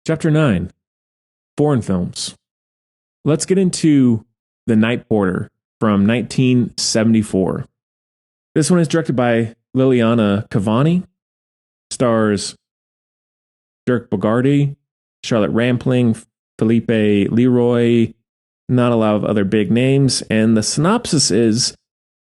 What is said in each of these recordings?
Chapter 9, Foreign Films. Let's get into The Night Porter from 1974. This one is directed by Liliana Cavani, stars Dirk Bogarde, Charlotte Rampling, Felipe Leroy, not a lot of other big names, and the synopsis is: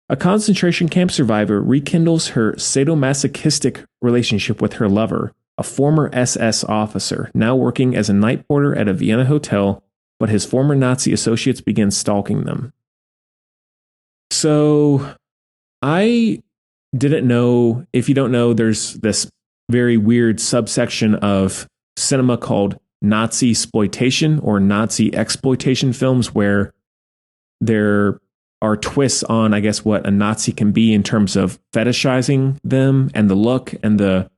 a concentration camp survivor rekindles her sadomasochistic relationship with her lover, a former SS officer, now working as a night porter at a Vienna hotel, but his former Nazi associates begin stalking them. So, I didn't know, if you don't know, there's this very weird subsection of cinema called Nazi exploitation or Nazi exploitation films, where there are twists on, I guess, what a Nazi can be in terms of fetishizing them and the look and the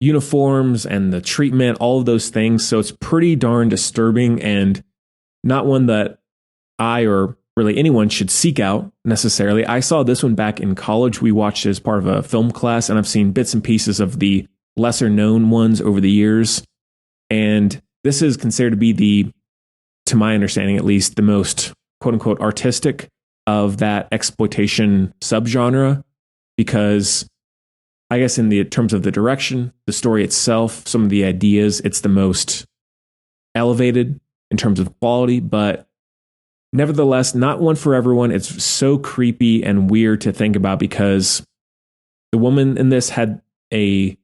uniforms and the treatment, all of those things. So it's pretty darn disturbing and not one that I or really anyone should seek out necessarily. I saw this one back in college. We watched it as part of a film class, and I've seen bits and pieces of the lesser known ones over the years. And this is considered to be to my understanding at least, the most quote unquote artistic of that exploitation subgenre, because I guess in the terms of the direction, the story itself, some of the ideas, it's the most elevated in terms of quality, but nevertheless, not one for everyone. It's so creepy and weird to think about because the woman in this had a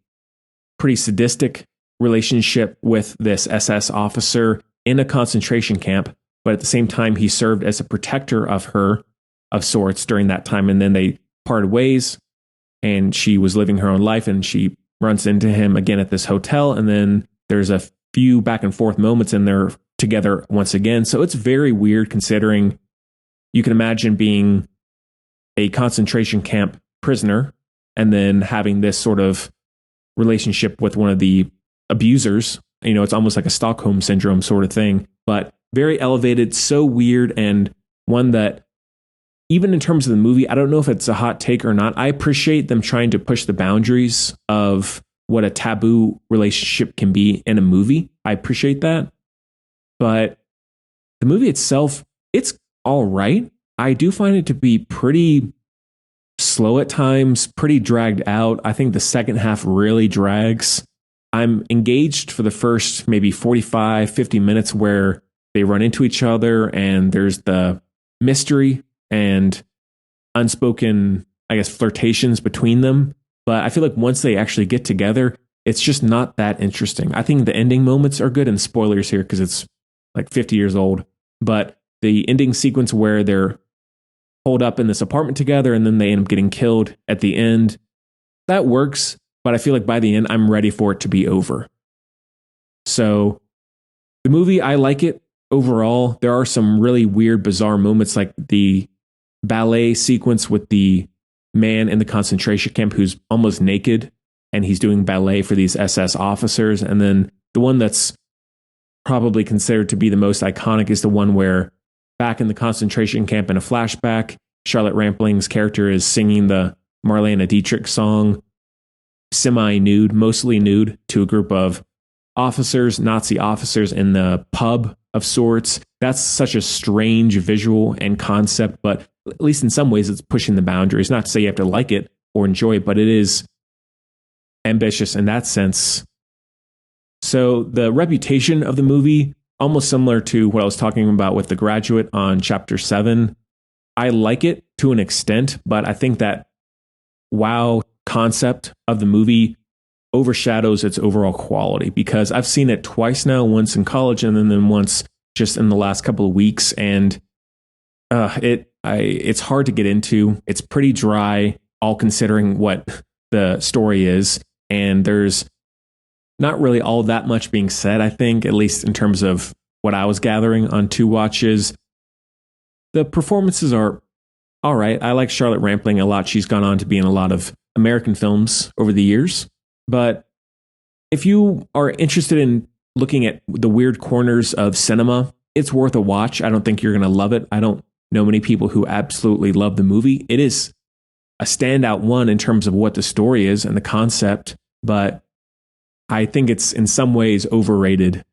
pretty sadistic relationship with this SS officer in a concentration camp, but at the same time, he served as a protector of her of sorts during that time. And then they parted ways, and she was living her own life, and she runs into him again at this hotel. And then there's a few back and forth moments, and they're together once again. So it's very weird, considering you can imagine being a concentration camp prisoner and then having this sort of relationship with one of the abusers. You know, it's almost like a Stockholm syndrome sort of thing, but very elevated, so weird, and one that even in terms of the movie, I don't know if it's a hot take or not. I appreciate them trying to push the boundaries of what a taboo relationship can be in a movie. I appreciate that. But the movie itself, it's all right. I do find it to be pretty slow at times, pretty dragged out. I think the second half really drags. I'm engaged for the first maybe 45, 50 minutes where they run into each other and there's the mystery and unspoken, I guess, flirtations between them. But I feel like once they actually get together, it's just not that interesting. I think the ending moments are good, and spoilers here because it's like 50 years old. But the ending sequence where they're holed up in this apartment together and then they end up getting killed at the end, that works. But I feel like by the end, I'm ready for it to be over. So the movie, I like it overall. There are some really weird, bizarre moments, like the ballet sequence with the man in the concentration camp who's almost naked and he's doing ballet for these SS officers. And then the one that's probably considered to be the most iconic is the one where back in the concentration camp in a flashback, Charlotte Rampling's character is singing the Marlene Dietrich song, semi-nude, mostly nude, to a group of officers, Nazi officers in the pub of sorts. That's such a strange visual and concept, but at least in some ways it's pushing the boundaries. Not to say you have to like it or enjoy it, but it is ambitious in that sense. So the reputation of the movie, almost similar to what I was talking about with The Graduate on Chapter 7. I like it to an extent, but I think that wow concept of the movie overshadows its overall quality, because I've seen it twice now, once in college and then once just in the last couple of weeks. And it's hard to get into. It's pretty dry, all considering what the story is. And there's not really all that much being said, I think, at least in terms of what I was gathering on two watches. The performances are all right. I like Charlotte Rampling a lot. She's gone on to be in a lot of American films over the years. But if you are interested in looking at the weird corners of cinema, it's worth a watch. I don't think you're going to love it. I don't know many people who absolutely love the movie. It is a standout one in terms of what the story is and the concept, but I think it's in some ways overrated.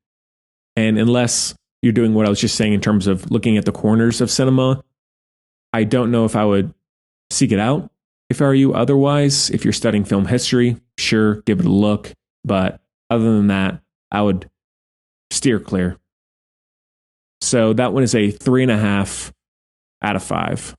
And unless you're doing what I was just saying in terms of looking at the corners of cinema, I don't know if I would seek it out if I were you. Otherwise, if you're studying film history, sure, give it a look. But other than that, I would steer clear. So that one is a 3.5 out of 5.